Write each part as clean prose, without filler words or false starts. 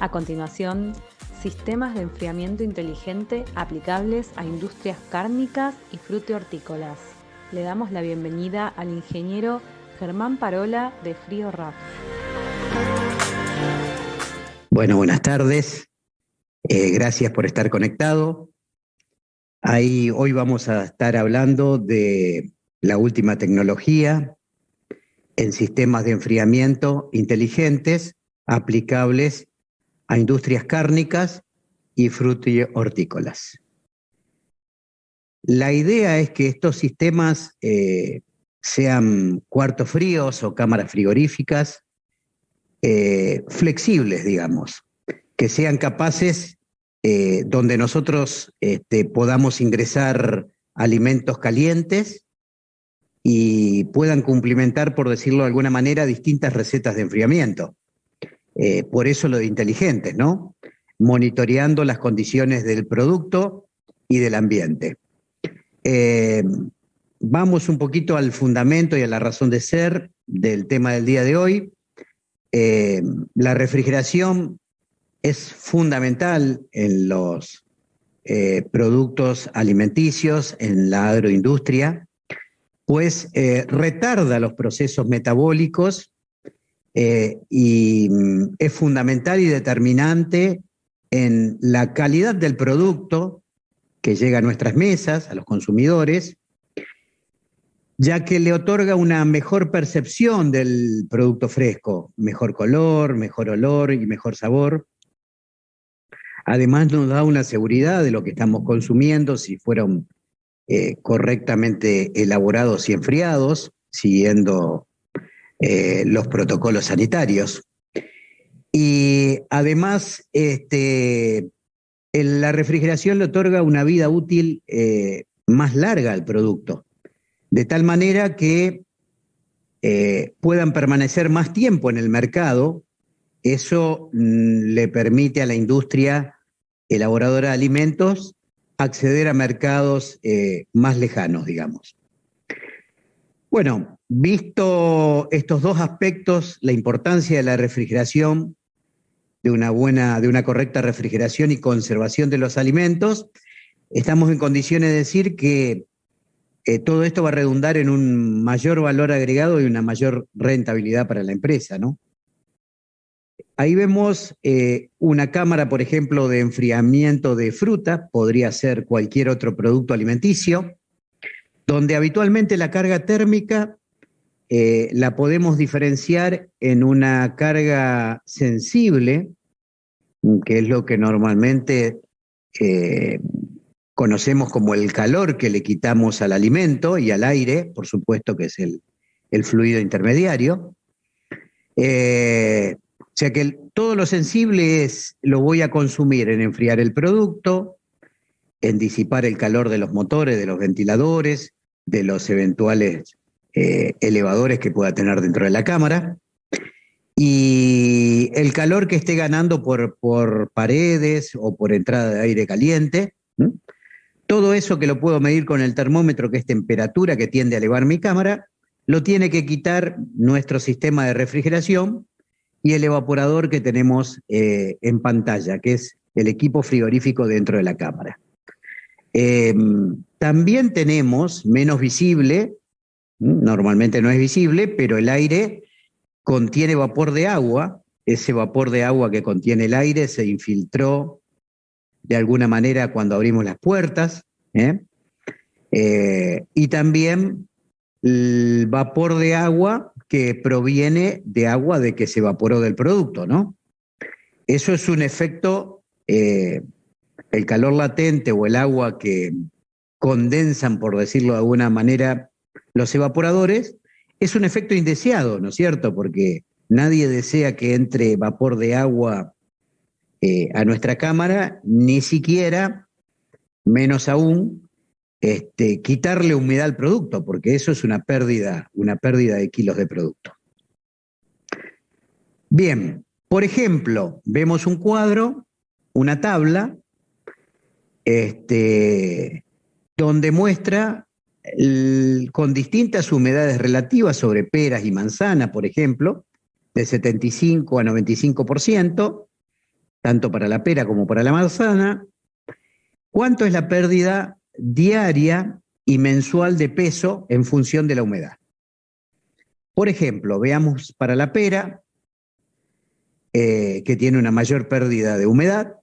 A continuación, sistemas de enfriamiento inteligente aplicables a industrias cárnicas y fruti-hortícolas. Le damos la bienvenida al ingeniero Germán Parola de Frío-Raf. Bueno, buenas tardes. Gracias por estar conectado. Hoy vamos a estar hablando de la última tecnología en sistemas de enfriamiento inteligentes aplicables a industrias cárnicas y fruti-hortícolas. La idea es que estos sistemas sean cuartos fríos o cámaras frigoríficas flexibles, digamos, que sean capaces donde nosotros podamos ingresar alimentos calientes y puedan cumplimentar, por decirlo de alguna manera, distintas recetas de enfriamiento. Por eso lo de inteligentes, ¿no? Monitoreando las condiciones del producto y del ambiente. Vamos un poquito al fundamento y a la razón de ser del tema del día de hoy. La refrigeración es fundamental en los productos alimenticios, en la agroindustria, pues retarda los procesos metabólicos y es fundamental y determinante en la calidad del producto que llega a nuestras mesas, a los consumidores, ya que le otorga una mejor percepción del producto fresco, mejor color, mejor olor y mejor sabor. Además nos da una seguridad de lo que estamos consumiendo si fueron correctamente elaborados y enfriados, siguiendo los protocolos sanitarios. Y además la refrigeración le otorga una vida útil más larga al producto, de tal manera que puedan permanecer más tiempo en el mercado. Eso le permite a la industria elaboradora de alimentos acceder a mercados más lejanos, digamos. Bueno, visto estos dos aspectos, la importancia de la refrigeración, de una correcta refrigeración y conservación de los alimentos, estamos en condiciones de decir que todo esto va a redundar en un mayor valor agregado y una mayor rentabilidad para la empresa, ¿no? Ahí vemos una cámara, por ejemplo, de enfriamiento de fruta, podría ser cualquier otro producto alimenticio, donde habitualmente la carga térmica la podemos diferenciar en una carga sensible, que es lo que normalmente conocemos como el calor que le quitamos al alimento y al aire, por supuesto que es el fluido intermediario. O sea que todo lo sensible lo voy a consumir en enfriar el producto, en disipar el calor de los motores, de los ventiladores, de los eventuales elevadores que pueda tener dentro de la cámara, y el calor que esté ganando por paredes o por entrada de aire caliente. Todo eso que lo puedo medir con el termómetro, que es temperatura que tiende a elevar mi cámara, lo tiene que quitar nuestro sistema de refrigeración y el evaporador que tenemos en pantalla, que es el equipo frigorífico dentro de la cámara. También tenemos, menos visible, normalmente no es visible, pero el aire contiene vapor de agua. Ese vapor de agua que contiene el aire se infiltró de alguna manera cuando abrimos las puertas, y también el vapor de agua que proviene de agua de que se evaporó del producto, ¿no? Eso es un efecto, el calor latente o el agua que condensan, por decirlo de alguna manera, los evaporadores, es un efecto indeseado, ¿no es cierto? Porque nadie desea que entre vapor de agua a nuestra cámara, ni siquiera, menos aún, quitarle humedad al producto, porque eso es una pérdida de kilos de producto. Bien, por ejemplo, vemos un cuadro, una tabla, donde muestra con distintas humedades relativas sobre peras y manzanas, por ejemplo, de 75 a 95%, tanto para la pera como para la manzana, cuánto es la pérdida diaria y mensual de peso en función de la humedad. Por ejemplo, veamos para la pera, que tiene una mayor pérdida de humedad,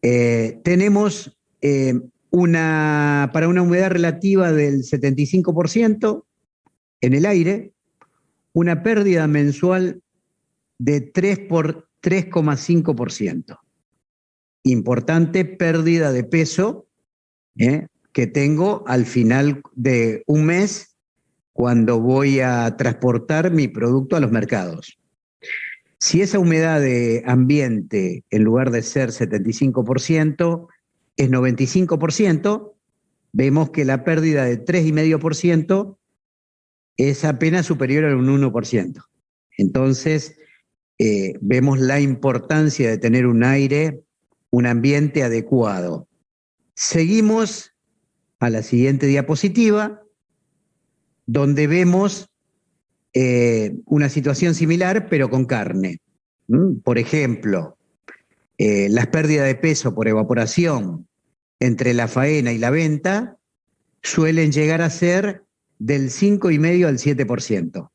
tenemos para una humedad relativa del 75% en el aire, una pérdida mensual de 3,5%. Importante pérdida de peso que tengo al final de un mes cuando voy a transportar mi producto a los mercados. Si esa humedad de ambiente, en lugar de ser 75%, es 95%, vemos que la pérdida de 3,5% es apenas superior al 1%. Entonces, vemos la importancia de tener un ambiente adecuado. Seguimos a la siguiente diapositiva, donde vemos una situación similar, pero con carne. Por ejemplo, las pérdidas de peso por evaporación entre la faena y la venta suelen llegar a ser del 5,5 al 7%.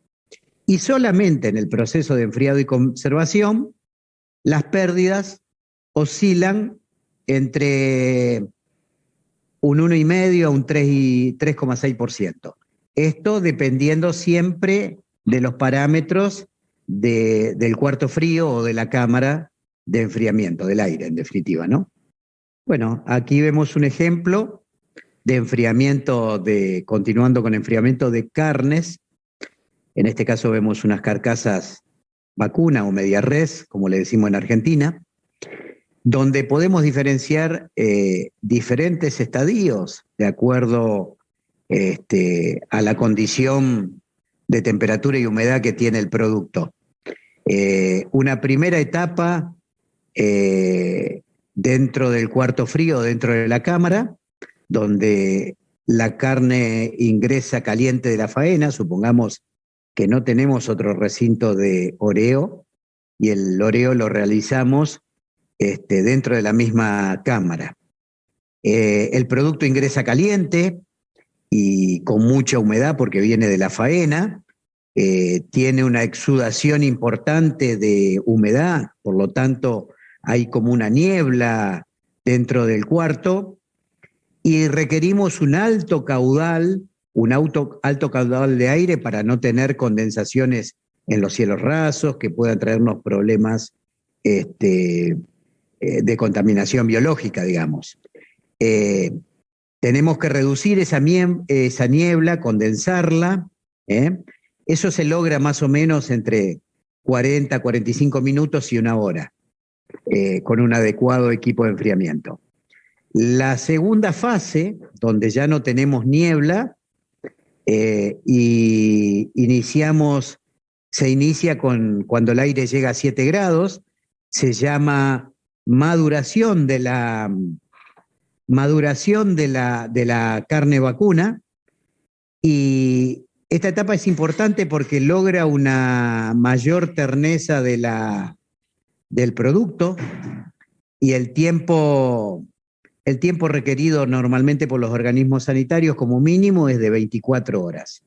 Y solamente en el proceso de enfriado y conservación, las pérdidas oscilan entre un 1,5 a un 3,6%. Esto dependiendo siempre de los parámetros del cuarto frío o de la cámara de enfriamiento del aire, en definitiva, ¿no? Bueno, aquí vemos un ejemplo de enfriamiento, continuando con enfriamiento de carnes. En este caso vemos unas carcasas vacuna o media res, como le decimos en Argentina, donde podemos diferenciar diferentes estadios de acuerdo a la condición de temperatura y humedad que tiene el producto. Una primera etapa dentro del cuarto frío, dentro de la cámara, donde la carne ingresa caliente de la faena, supongamos que no tenemos otro recinto de oreo, y el oreo lo realizamos dentro de la misma cámara. El producto ingresa caliente y con mucha humedad porque viene de la faena, tiene una exudación importante de humedad, por lo tanto hay como una niebla dentro del cuarto y requerimos un alto caudal de aire para no tener condensaciones en los cielos rasos que puedan traernos problemas de contaminación biológica, digamos. Tenemos que reducir esa niebla, condensarla. Eso se logra más o menos entre 40, 45 minutos y una hora, con un adecuado equipo de enfriamiento. La segunda fase, donde ya no tenemos niebla, y se inicia cuando el aire llega a 7 grados, se llama maduración de la carne vacuna, y esta etapa es importante porque logra una mayor terneza del producto y el tiempo requerido normalmente por los organismos sanitarios como mínimo es de 24 horas.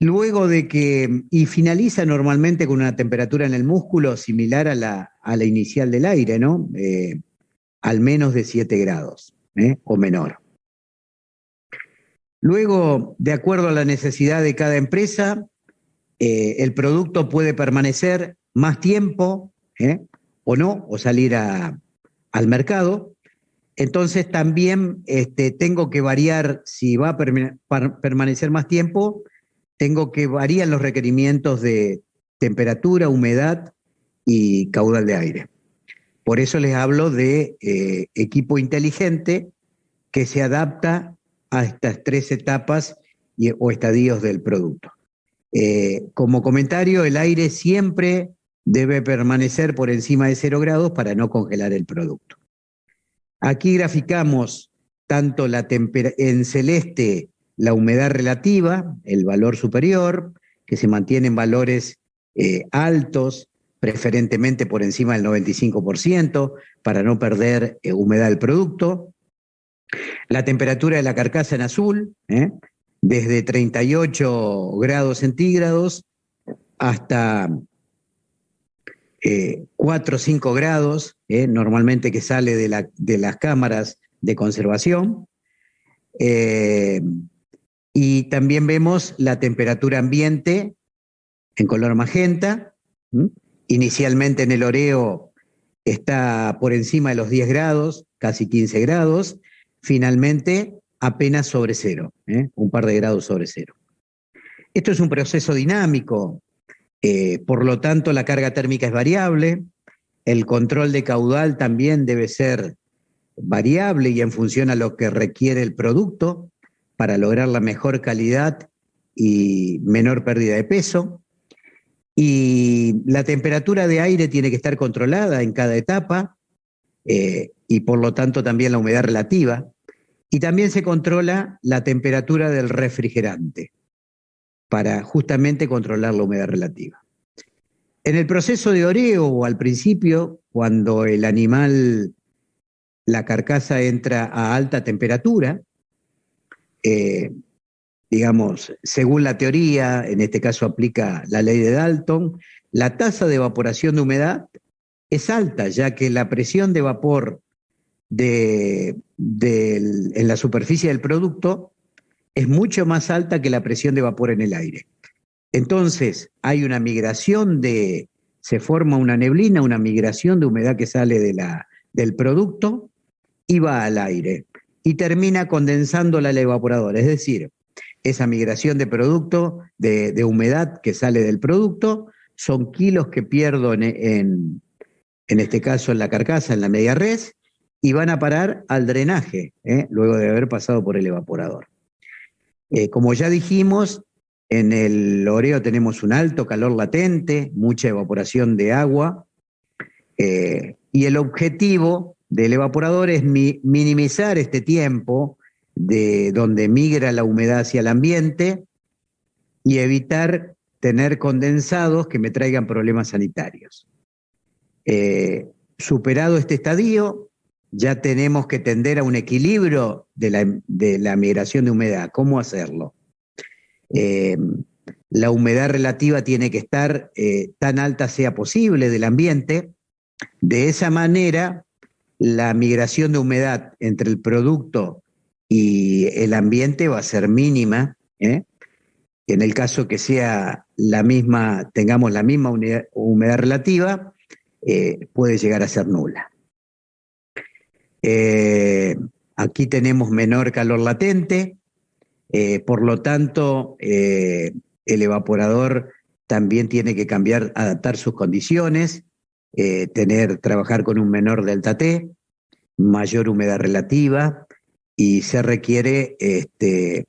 Luego de que, y finaliza normalmente con una temperatura en el músculo similar a la inicial del aire, ¿no? Al menos de 7 grados o menor. Luego, de acuerdo a la necesidad de cada empresa, el producto puede permanecer más tiempo o no, o salir al mercado. Entonces también tengo que variar, si va a permanecer más tiempo, tengo que variar los requerimientos de temperatura, humedad y caudal de aire. Por eso les hablo de equipo inteligente que se adapta a estas 3 etapas o estadios del producto. Como comentario, el aire siempre debe permanecer por encima de 0 grados para no congelar el producto. Aquí graficamos tanto en celeste la humedad relativa, el valor superior, que se mantiene en valores altos, preferentemente por encima del 95%, para no perder humedad del producto. La temperatura de la carcasa en azul, desde 38 grados centígrados hasta 4 o 5 grados, normalmente que sale de las cámaras de conservación. Y también vemos la temperatura ambiente en color magenta. Inicialmente en el oreo está por encima de los 10 grados, casi 15 grados. Finalmente apenas sobre cero, un par de grados sobre cero. Esto es un proceso dinámico, por lo tanto la carga térmica es variable, el control de caudal también debe ser variable y en función a lo que requiere el producto para lograr la mejor calidad y menor pérdida de peso. Y la temperatura de aire tiene que estar controlada en cada etapa y por lo tanto también la humedad relativa. Y también se controla la temperatura del refrigerante para justamente controlar la humedad relativa. En el proceso de oreo o al principio, cuando el animal, la carcasa entra a alta temperatura, digamos, según la teoría, en este caso aplica la ley de Dalton, la tasa de evaporación de humedad es alta, ya que la presión de vapor en la superficie del producto es mucho más alta que la presión de vapor en el aire. Entonces, hay una migración se forma una neblina, una migración de humedad que sale del producto y va al aire y termina condensándola al evaporador. Es decir, esa migración de producto, de humedad que sale del producto, son kilos que pierdo en este caso en la carcasa, en la media res, y van a parar al drenaje, luego de haber pasado por el evaporador. Como ya dijimos, en el oreo tenemos un alto calor latente, mucha evaporación de agua, y el objetivo del evaporador es minimizar este tiempo de donde migra la humedad hacia el ambiente y evitar tener condensados que me traigan problemas sanitarios. Superado este estadio, ya tenemos que tender a un equilibrio de la migración de humedad. ¿Cómo hacerlo? La humedad relativa tiene que estar tan alta sea posible del ambiente. De esa manera, la migración de humedad entre el producto y el ambiente va a ser mínima. En el caso que sea tengamos la misma humedad relativa, puede llegar a ser nula. Aquí tenemos menor calor latente, por lo tanto, el evaporador también tiene que adaptar sus condiciones, trabajar con un menor delta T, mayor humedad relativa y se requiere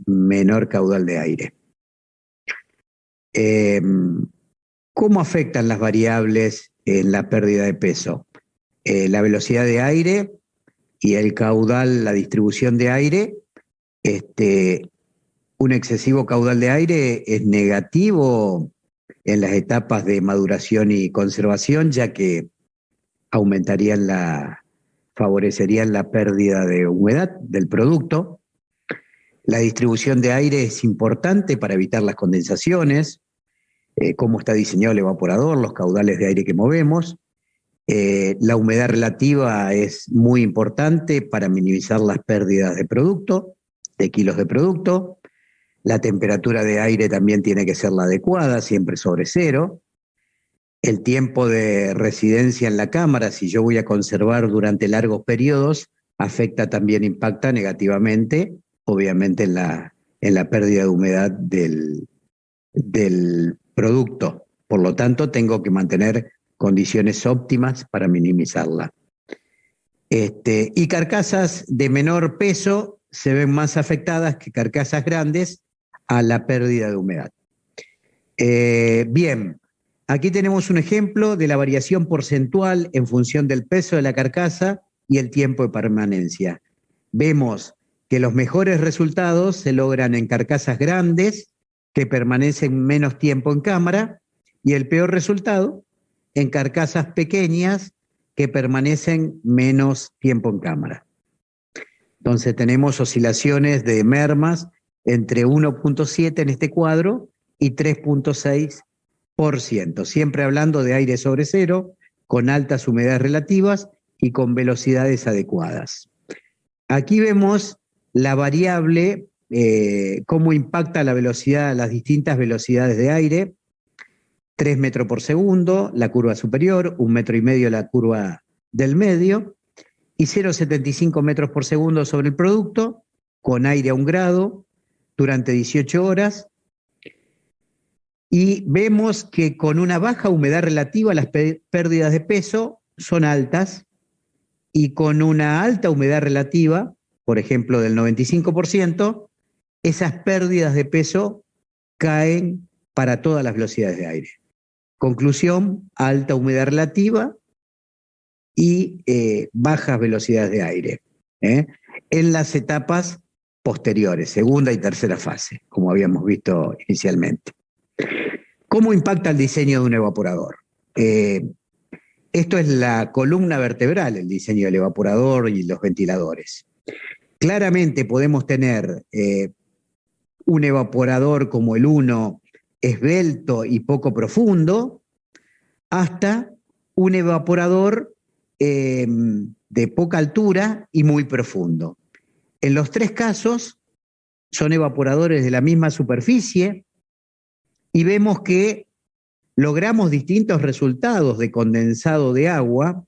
menor caudal de aire. ¿Cómo afectan las variables en la pérdida de peso? La velocidad de aire y el caudal, la distribución de aire. Un excesivo caudal de aire es negativo en las etapas de maduración y conservación, ya que favorecerían la pérdida de humedad del producto. La distribución de aire es importante para evitar las condensaciones, cómo está diseñado el evaporador, los caudales de aire que movemos. La humedad relativa es muy importante para minimizar las pérdidas de producto, de kilos de producto. La temperatura de aire también tiene que ser la adecuada, siempre sobre cero. El tiempo de residencia en la cámara, si yo voy a conservar durante largos periodos, impacta negativamente, obviamente en la pérdida de humedad del producto. Por lo tanto, tengo que mantener condiciones óptimas para minimizarla. Y carcasas de menor peso se ven más afectadas que carcasas grandes a la pérdida de humedad. Bien, aquí tenemos un ejemplo de la variación porcentual en función del peso de la carcasa y el tiempo de permanencia. Vemos que los mejores resultados se logran en carcasas grandes que permanecen menos tiempo en cámara y el peor resultado en carcasas pequeñas que permanecen menos tiempo en cámara. Entonces tenemos oscilaciones de mermas entre 1.7 en este cuadro y 3.6%, siempre hablando de aire sobre cero, con altas humedades relativas y con velocidades adecuadas. Aquí vemos la variable, cómo impacta la velocidad, las distintas velocidades de aire. 3 metros por segundo, la curva superior, 1,5 metros la curva del medio, y 0,75 metros por segundo sobre el producto, con aire a 1 grado, durante 18 horas. Y vemos que con una baja humedad relativa las pérdidas de peso son altas, y con una alta humedad relativa, por ejemplo del 95%, esas pérdidas de peso caen para todas las velocidades de aire. Conclusión, alta humedad relativa y bajas velocidades de aire en las etapas posteriores, segunda y tercera fase, como habíamos visto inicialmente. ¿Cómo impacta el diseño de un evaporador? Esto es la columna vertebral, el diseño del evaporador y los ventiladores. Claramente podemos tener un evaporador como el 1, esbelto y poco profundo, hasta un evaporador de poca altura y muy profundo. En los tres casos son evaporadores de la misma superficie y vemos que logramos distintos resultados de condensado de agua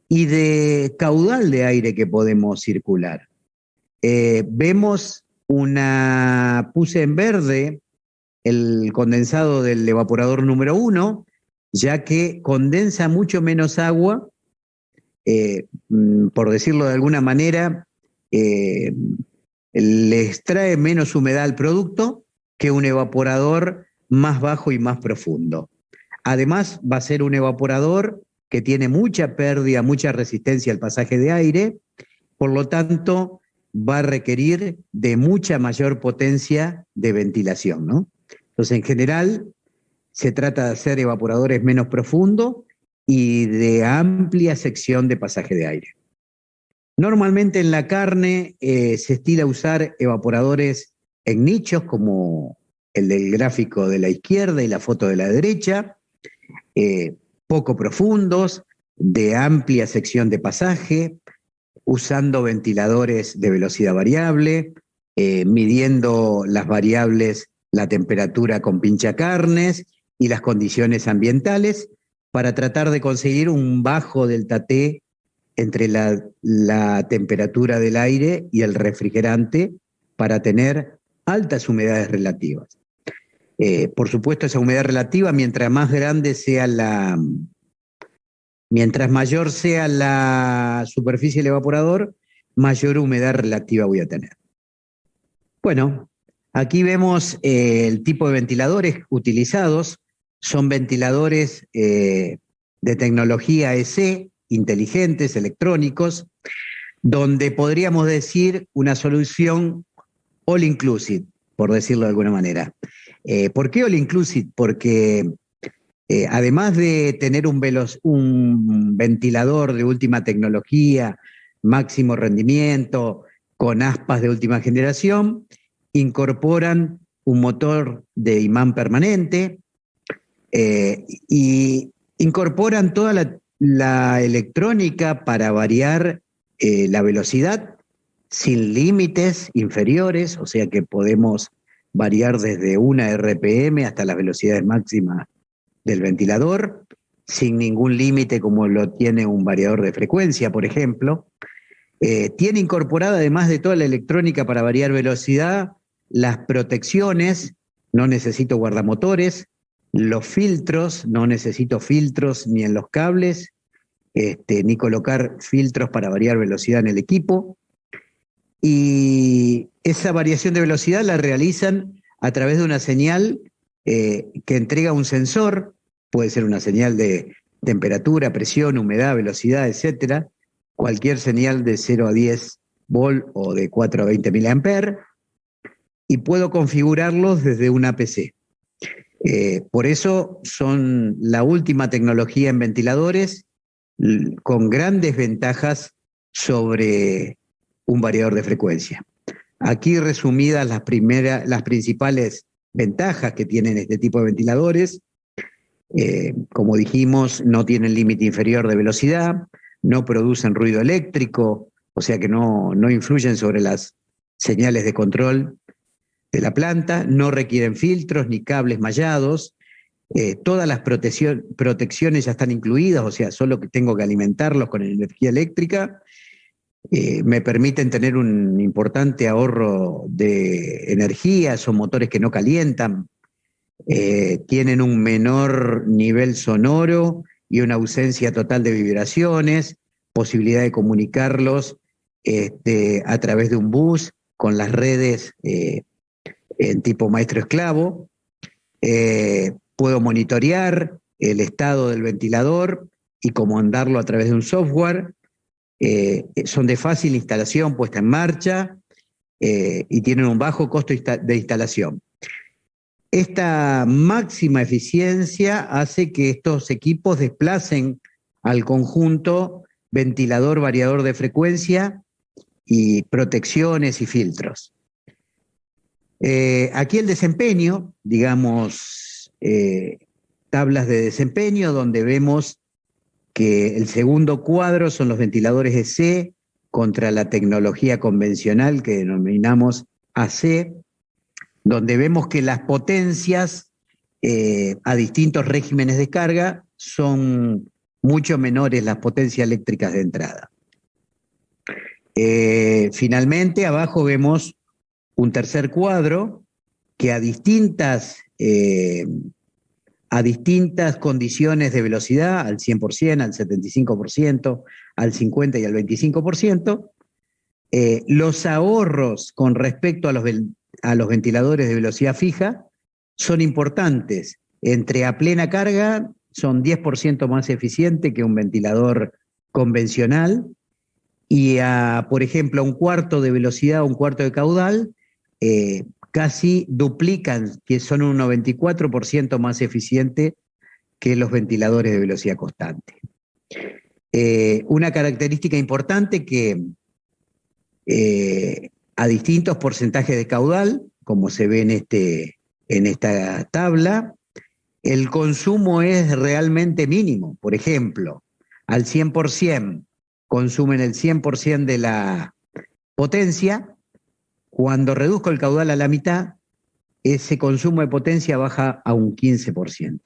y de caudal de aire que podemos circular. Vemos puse en verde el condensado del evaporador número 1, ya que condensa mucho menos agua, por decirlo de alguna manera, le extrae menos humedad al producto que un evaporador más bajo y más profundo. Además, va a ser un evaporador que tiene mucha pérdida, mucha resistencia al pasaje de aire, por lo tanto, va a requerir de mucha mayor potencia de ventilación, ¿no? Entonces, en general, se trata de hacer evaporadores menos profundos y de amplia sección de pasaje de aire. Normalmente en la carne se estila usar evaporadores en nichos como el del gráfico de la izquierda y la foto de la derecha, poco profundos, de amplia sección de pasaje, usando ventiladores de velocidad variable, midiendo las variables, la temperatura con pinchacarnes y las condiciones ambientales para tratar de conseguir un bajo delta T entre la temperatura del aire y el refrigerante para tener altas humedades relativas. Por supuesto, esa humedad relativa, mientras mayor sea la superficie del evaporador, mayor humedad relativa voy a tener. Bueno, aquí vemos el tipo de ventiladores utilizados. Son ventiladores de tecnología EC, inteligentes, electrónicos, donde podríamos decir una solución all inclusive, por decirlo de alguna manera. ¿Por qué all inclusive? Porque además de tener un ventilador de última tecnología, máximo rendimiento, con aspas de última generación, incorporan un motor de imán permanente y incorporan toda la electrónica para variar la velocidad sin límites inferiores, o sea que podemos variar desde 1 RPM hasta las velocidades máximas del ventilador, sin ningún límite como lo tiene un variador de frecuencia, por ejemplo. Tiene incorporada, además de toda la electrónica para variar velocidad, las protecciones, no necesito guardamotores, los filtros, no necesito filtros ni en los cables, ni colocar filtros para variar velocidad en el equipo. Y esa variación de velocidad la realizan a través de una señal que entrega un sensor, puede ser una señal de temperatura, presión, humedad, velocidad, etcétera, cualquier señal de 0 a 10 volt o de 4 a 20 miliamperes, y puedo configurarlos desde una PC. Por eso son la última tecnología en ventiladores con grandes ventajas sobre un variador de frecuencia. Aquí resumidas las principales ventajas que tienen este tipo de ventiladores. Como dijimos, no tienen límite inferior de velocidad, no producen ruido eléctrico, o sea que no influyen sobre las señales de control de la planta, no requieren filtros ni cables mallados, todas las protecciones ya están incluidas, o sea, solo que tengo que alimentarlos con energía eléctrica. Me permiten tener un importante ahorro de energía, son motores que no calientan, tienen un menor nivel sonoro y una ausencia total de vibraciones, posibilidad de comunicarlos a través de un bus con las redes en tipo maestro-esclavo. Puedo monitorear el estado del ventilador y comandarlo a través de un software. Son de fácil instalación, puesta en marcha, y tienen un bajo costo de instalación. Esta máxima eficiencia hace que estos equipos desplacen al conjunto ventilador, variador de frecuencia y protecciones y filtros. Aquí el desempeño, digamos, tablas de desempeño donde vemos que el segundo cuadro son los ventiladores EC contra la tecnología convencional que denominamos AC, donde vemos que las potencias a distintos regímenes de carga son mucho menores las potencias eléctricas de entrada. Finalmente, abajo vemos un tercer cuadro que a distintas condiciones de velocidad, al 100%, al 75%, al 50% y al 25%, los ahorros con respecto a los ventiladores de velocidad fija son importantes. Entre a plena carga son 10% más eficiente que un ventilador convencional y por ejemplo, a un cuarto de velocidad o un cuarto de caudal, casi duplican, que son un 94% más eficiente que los ventiladores de velocidad constante. Una característica importante que a distintos porcentajes de caudal, como se ve en esta tabla, el consumo es realmente mínimo. Por ejemplo, al 100% consumen el 100% de la potencia. Cuando reduzco el caudal a la mitad, ese consumo de potencia baja a un 15%.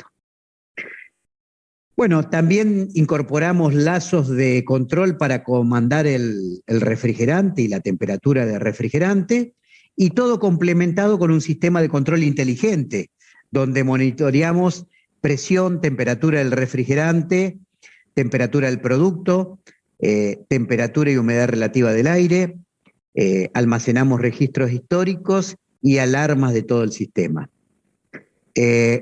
Bueno, también incorporamos lazos de control para comandar el refrigerante y la temperatura del refrigerante, y todo complementado con un sistema de control inteligente, donde monitoreamos presión, temperatura del refrigerante, temperatura del producto, temperatura y humedad relativa del aire, almacenamos registros históricos y alarmas de todo el sistema.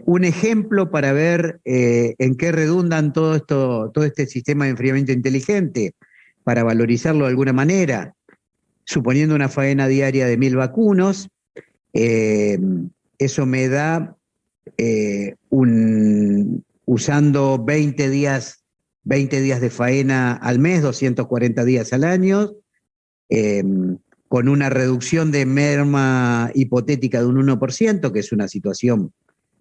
Un ejemplo para ver en qué redundan todo este sistema de enfriamiento inteligente, para valorizarlo de alguna manera, suponiendo una faena diaria de 1000 vacunos, eso me da, usando 20 días de faena al mes, 240 días al año, con una reducción de merma hipotética de un 1%, que es una situación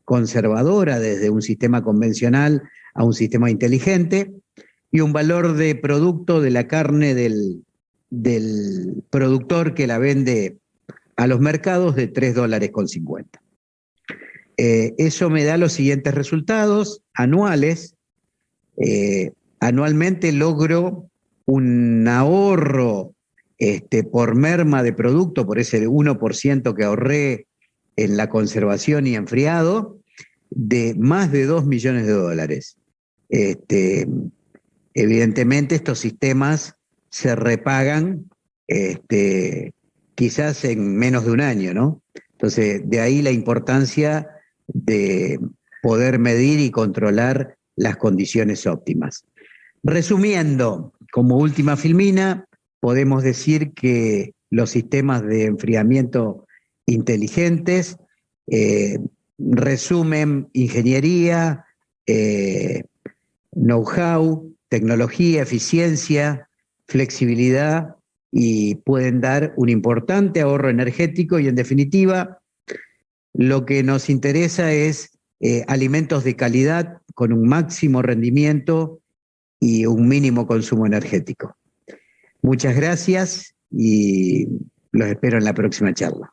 conservadora desde un sistema convencional a un sistema inteligente, y un valor de producto de la carne del productor que la vende a los mercados de $3,50. Eso me da los siguientes resultados anuales. Anualmente logro un ahorro por merma de producto, por ese 1% que ahorré en la conservación y enfriado, de más de $2 millones. Evidentemente estos sistemas se repagan quizás en menos de un año, ¿no? Entonces, de ahí la importancia de poder medir y controlar las condiciones óptimas. Resumiendo, como última filmina, podemos decir que los sistemas de enfriamiento inteligentes resumen ingeniería, know-how, tecnología, eficiencia, flexibilidad y pueden dar un importante ahorro energético y en definitiva lo que nos interesa es alimentos de calidad con un máximo rendimiento y un mínimo consumo energético. Muchas gracias y los espero en la próxima charla.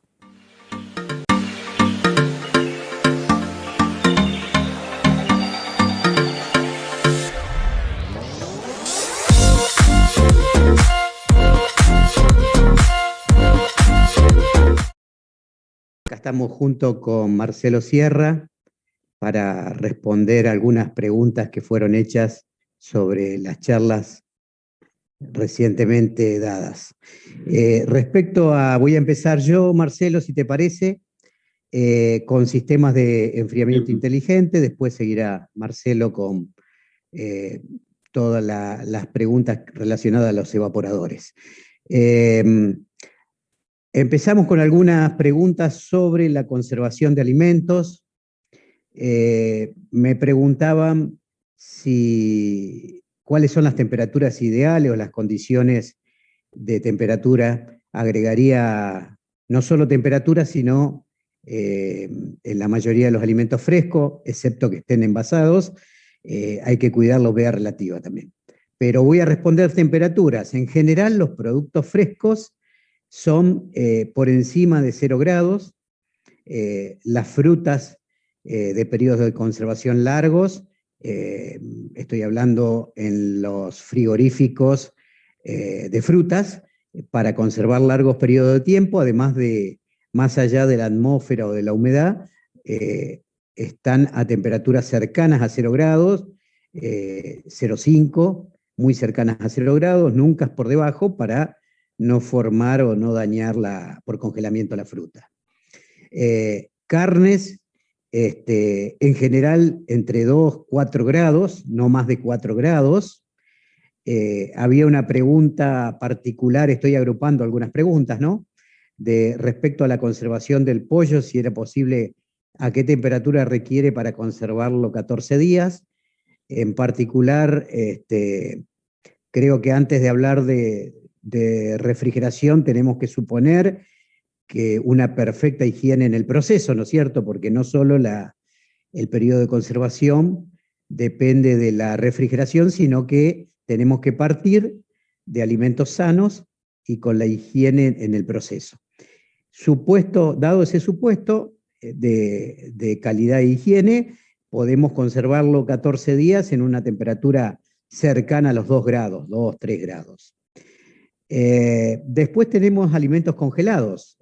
Acá estamos junto con Marcelo Sierra para responder algunas preguntas que fueron hechas sobre las charlas recientemente dadas. Voy a empezar yo, Marcelo, si te parece, con sistemas de enfriamiento inteligente, después seguirá Marcelo con todas las preguntas relacionadas a los evaporadores. Empezamos con algunas preguntas sobre la conservación de alimentos. Me preguntaban cuáles son las temperaturas ideales o las condiciones de temperatura. Agregaría no solo temperatura, sino en la mayoría de los alimentos frescos, excepto que estén envasados, hay que cuidar la humedad relativa también. Pero voy a responder temperaturas. En general, los productos frescos son por encima de 0 grados. Las frutas de periodos de conservación largos, estoy hablando en los frigoríficos de frutas, para conservar largos periodos de tiempo, además de más allá de la atmósfera o de la humedad, están a temperaturas cercanas a 0 grados, 0,5, muy cercanas a 0 grados, nunca por debajo, para no formar o no dañar por congelamiento la fruta. Carnes, en general entre 2 4 grados, no más de 4 grados. Había una pregunta particular, estoy agrupando algunas preguntas, ¿no? Respecto a la conservación del pollo, si era posible, a qué temperatura requiere para conservarlo 14 días. En particular, creo que antes de hablar de refrigeración tenemos que suponer que una perfecta higiene en el proceso, ¿no es cierto? Porque no solo el periodo de conservación depende de la refrigeración, sino que tenemos que partir de alimentos sanos y con la higiene en el proceso. Dado ese supuesto de calidad e higiene, podemos conservarlo 14 días en una temperatura cercana a los 2 grados, 2, 3 grados. Después tenemos alimentos congelados,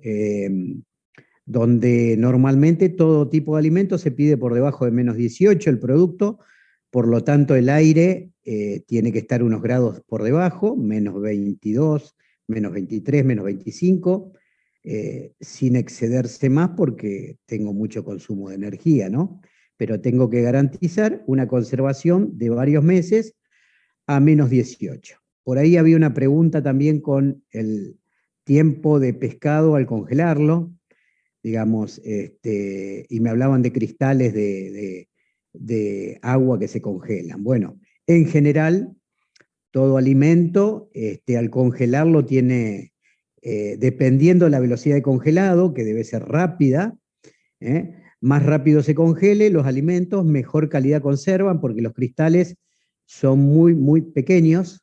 donde normalmente todo tipo de alimento se pide por debajo de menos 18 el producto, por lo tanto el aire tiene que estar unos grados por debajo, menos 22, menos 23, menos 25, sin excederse más porque tengo mucho consumo de energía, ¿no? Pero tengo que garantizar una conservación de varios meses a menos 18. Por ahí había una pregunta también con el tiempo de pescado al congelarlo, digamos, y me hablaban de cristales de agua que se congelan. Bueno, en general, todo alimento, al congelarlo tiene, dependiendo de la velocidad de congelado, que debe ser rápida, más rápido se congele los alimentos, mejor calidad conservan, porque los cristales son muy, muy pequeños.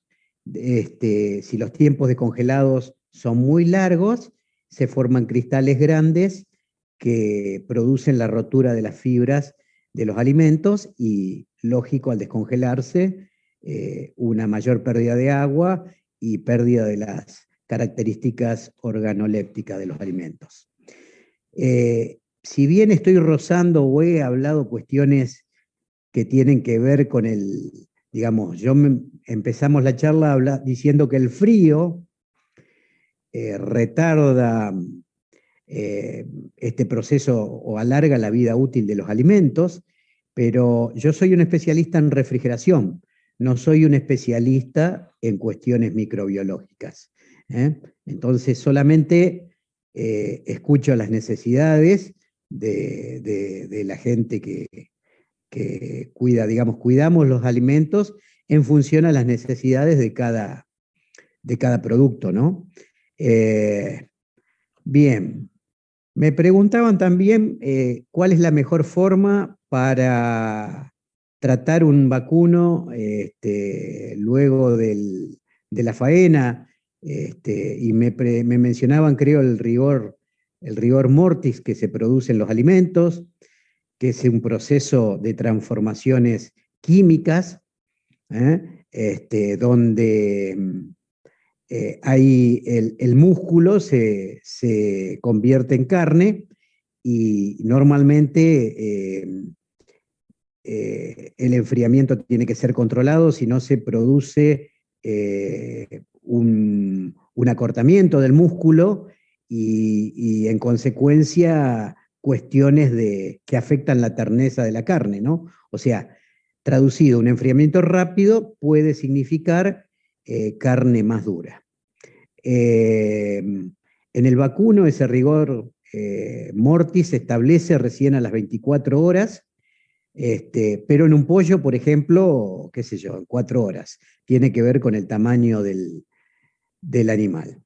Si los tiempos de congelados son muy largos, se forman cristales grandes que producen la rotura de las fibras de los alimentos y, lógico, al descongelarse, una mayor pérdida de agua y pérdida de las características organolépticas de los alimentos. Si bien estoy rozando o he hablado cuestiones que tienen que ver con digamos, empezamos la charla diciendo que el frío retarda este proceso o alarga la vida útil de los alimentos, pero yo soy un especialista en refrigeración, no soy un especialista en cuestiones microbiológicas. Entonces solamente escucho las necesidades de la gente que cuida, digamos, cuidamos los alimentos en función a las necesidades de cada producto, ¿no? Bien, me preguntaban también cuál es la mejor forma para tratar un vacuno luego de la faena, y me mencionaban, creo, el rigor mortis que se produce en los alimentos, que es un proceso de transformaciones químicas, donde ahí el músculo se convierte en carne y normalmente el enfriamiento tiene que ser controlado, si no se produce un acortamiento del músculo y en consecuencia cuestiones que afectan la terneza de la carne, ¿no? O sea, traducido, un enfriamiento rápido puede significar carne más dura. En el vacuno ese rigor mortis se establece recién a las 24 horas, pero en un pollo, por ejemplo, qué sé yo, en 4 horas. Tiene que ver con el tamaño del animal.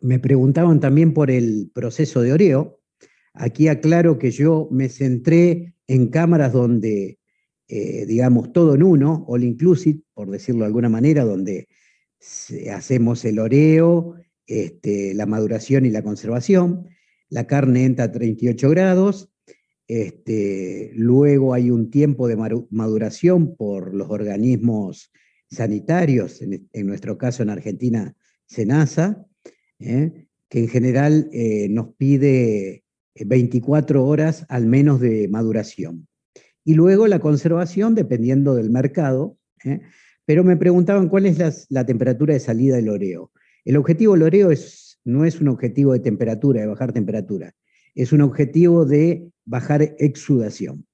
Me preguntaban también por el proceso de oreo. Aquí aclaro que yo me centré en cámaras donde, digamos, todo en uno, all inclusive, por decirlo de alguna manera, donde hacemos el oreo, la maduración y la conservación. La carne entra a 38 grados, luego hay un tiempo de maduración por los organismos sanitarios, en nuestro caso en Argentina, SENASA, que en general nos pide 24 horas al menos de maduración. Y luego la conservación, dependiendo del mercado, pero me preguntaban cuál es la temperatura de salida del oreo. El objetivo del oreo no es un objetivo de temperatura, de bajar temperatura, es un objetivo de bajar exudación.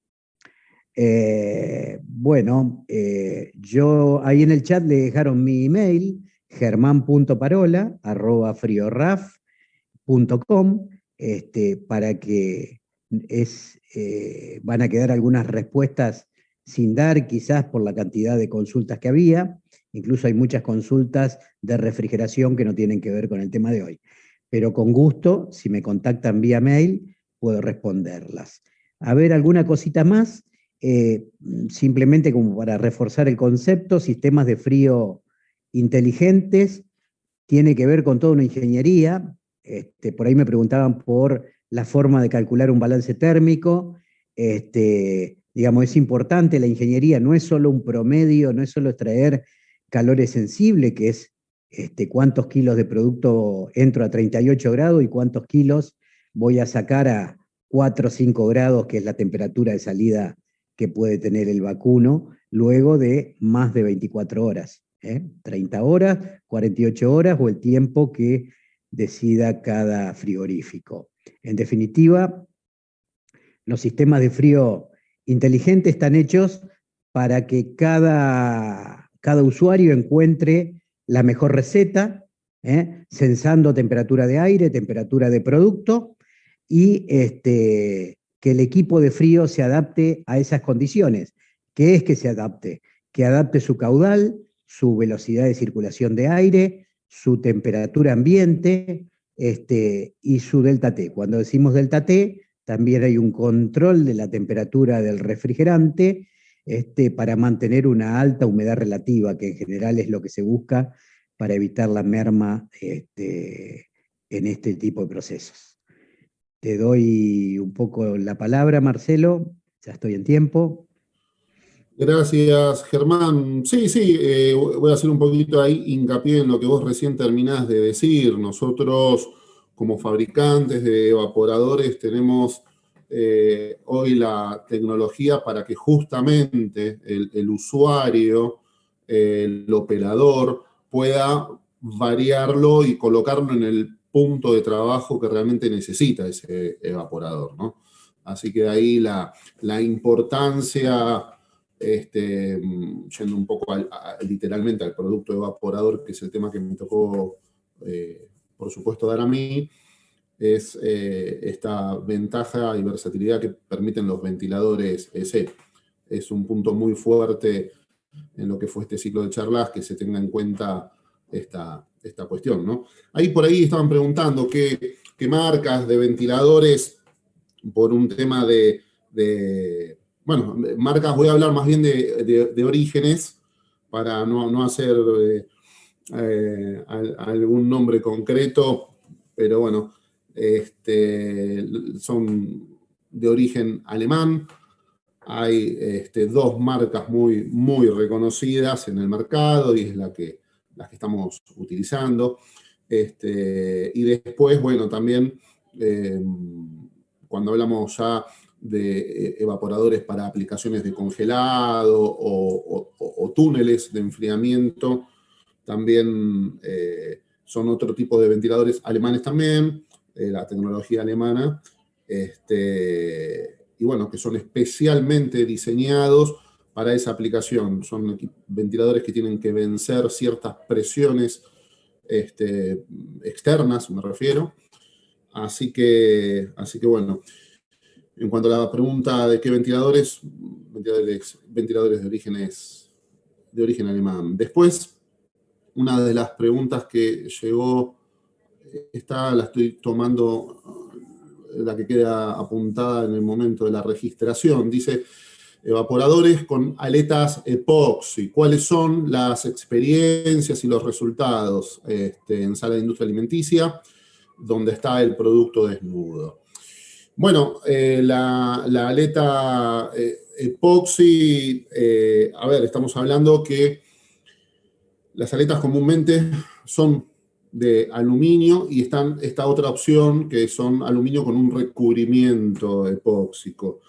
Bueno, yo ahí en el chat le dejaron mi email, germán.parola@frioraf.com, para que van a quedar algunas respuestas sin dar, quizás por la cantidad de consultas que había. Incluso hay muchas consultas de refrigeración que no tienen que ver con el tema de hoy. Pero con gusto, si me contactan vía mail, puedo responderlas. A ver, alguna cosita más, simplemente como para reforzar el concepto, sistemas de frío inteligentes, tiene que ver con toda una ingeniería. Por ahí me preguntaban por la forma de calcular un balance térmico. Digamos, es importante la ingeniería, no es solo un promedio, no es solo extraer calores sensible, que es cuántos kilos de producto entro a 38 grados y cuántos kilos voy a sacar a 4 o 5 grados, que es la temperatura de salida que puede tener el vacuno, luego de más de 24 horas. 30 horas, 48 horas o el tiempo que decida cada frigorífico. En definitiva, los sistemas de frío inteligente están hechos para que cada usuario encuentre la mejor receta, sensando temperatura de aire, temperatura de producto, y que el equipo de frío se adapte a esas condiciones. ¿Qué es que se adapte? Que adapte su caudal, su velocidad de circulación de aire, su temperatura ambiente, y su delta T. Cuando decimos delta T, también hay un control de la temperatura del refrigerante, para mantener una alta humedad relativa, que en general es lo que se busca para evitar la merma en este tipo de procesos. Te doy un poco la palabra, Marcelo, ya estoy en tiempo. Gracias, Germán. Sí, sí, voy a hacer un poquito ahí hincapié en lo que vos recién terminás de decir. Nosotros, como fabricantes de evaporadores, tenemos hoy la tecnología para que justamente el usuario, el operador, pueda variarlo y colocarlo en el punto de trabajo que realmente necesita ese evaporador, ¿no? Así que ahí la importancia, yendo un poco literalmente al producto evaporador, que es el tema que me tocó, por supuesto, dar a mí, es esta ventaja y versatilidad que permiten los ventiladores EC. Es un punto muy fuerte en lo que fue este ciclo de charlas, que se tenga en cuenta esta cuestión, ¿no? Ahí por ahí estaban preguntando qué marcas de ventiladores, por un tema bueno, marcas, voy a hablar más bien de orígenes, para no hacer algún nombre concreto, pero bueno, son de origen alemán. Hay dos marcas muy, muy reconocidas en el mercado, y es las que estamos utilizando. Y después, bueno, también cuando hablamos ya de evaporadores para aplicaciones de congelado o túneles de enfriamiento, también son otro tipo de ventiladores alemanes también, la tecnología alemana, y bueno, que son especialmente diseñados para esa aplicación. Son ventiladores que tienen que vencer ciertas presiones externas, me refiero. Así que bueno, en cuanto a la pregunta de qué ventiladores de origen alemán. Después, una de las preguntas que llegó, la estoy tomando, la que queda apuntada en el momento de la registración. Dice, evaporadores con aletas epoxi. ¿Cuáles son las experiencias y los resultados en sala de industria alimenticia, donde está el producto desnudo? Bueno, la aleta epoxi, a ver, estamos hablando que las aletas comúnmente son de aluminio, y esta otra opción que son aluminio con un recubrimiento epóxico.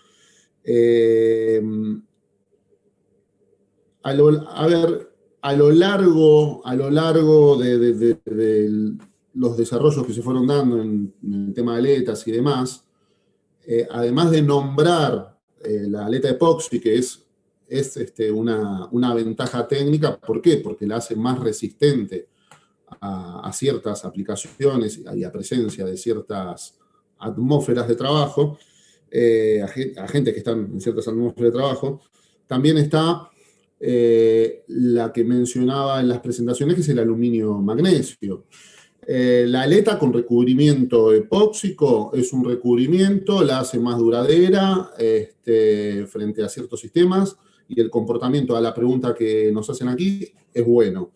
A lo largo de los desarrollos que se fueron dando en el tema de aletas y demás, además de nombrar la aleta epoxi, que es una ventaja técnica. ¿Por qué? Porque la hace más resistente a ciertas aplicaciones y a presencia de ciertas atmósferas de trabajo, a gente que están en ciertas atmósferas de trabajo. También está la que mencionaba en las presentaciones, que es el aluminio magnesio. La aleta con recubrimiento epóxico es un recubrimiento, la hace más duradera frente a ciertos sistemas, y el comportamiento, a la pregunta que nos hacen aquí, es bueno.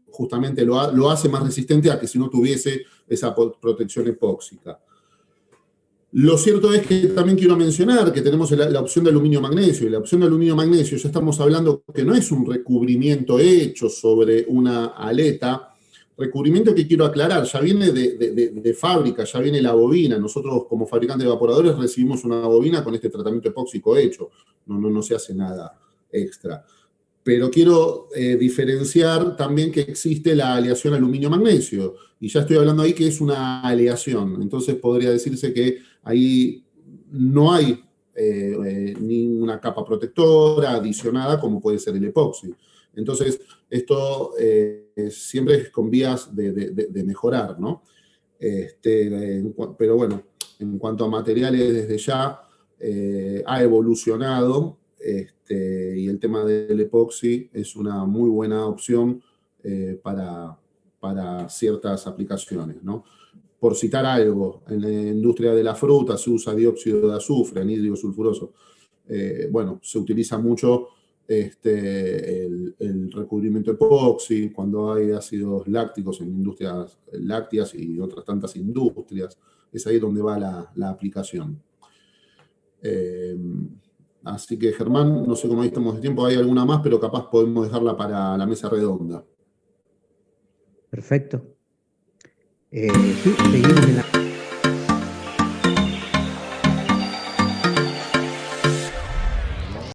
Justamente lo hace más resistente a que si no tuviese esa protección epóxica. Lo cierto es que también quiero mencionar que tenemos la opción de aluminio-magnesio, y la opción de aluminio-magnesio ya estamos hablando que no es un recubrimiento hecho sobre una aleta, recubrimiento que quiero aclarar, ya viene de fábrica, ya viene la bobina. Nosotros como fabricantes de evaporadores recibimos una bobina con este tratamiento epóxico hecho, no se hace nada extra. Pero quiero diferenciar también que existe la aleación aluminio-magnesio, y ya estoy hablando ahí que es una aleación. Entonces podría decirse que ahí no hay ninguna capa protectora adicionada, como puede ser el epoxi. Entonces, esto siempre es con vías de mejorar, ¿no? Pero bueno, en cuanto a materiales, desde ya ha evolucionado, y el tema del epoxi es una muy buena opción para ciertas aplicaciones, ¿no? Por citar algo, en la industria de la fruta se usa dióxido de azufre, anhídrido sulfuroso. Bueno, se utiliza mucho el recubrimiento epoxi cuando hay ácidos lácticos en industrias lácteas y otras tantas industrias. Es ahí donde va la aplicación. Así que, Germán, no sé cómo ahí estamos de tiempo, hay alguna más, pero capaz podemos dejarla para la mesa redonda. Perfecto. Sí, seguimos en la...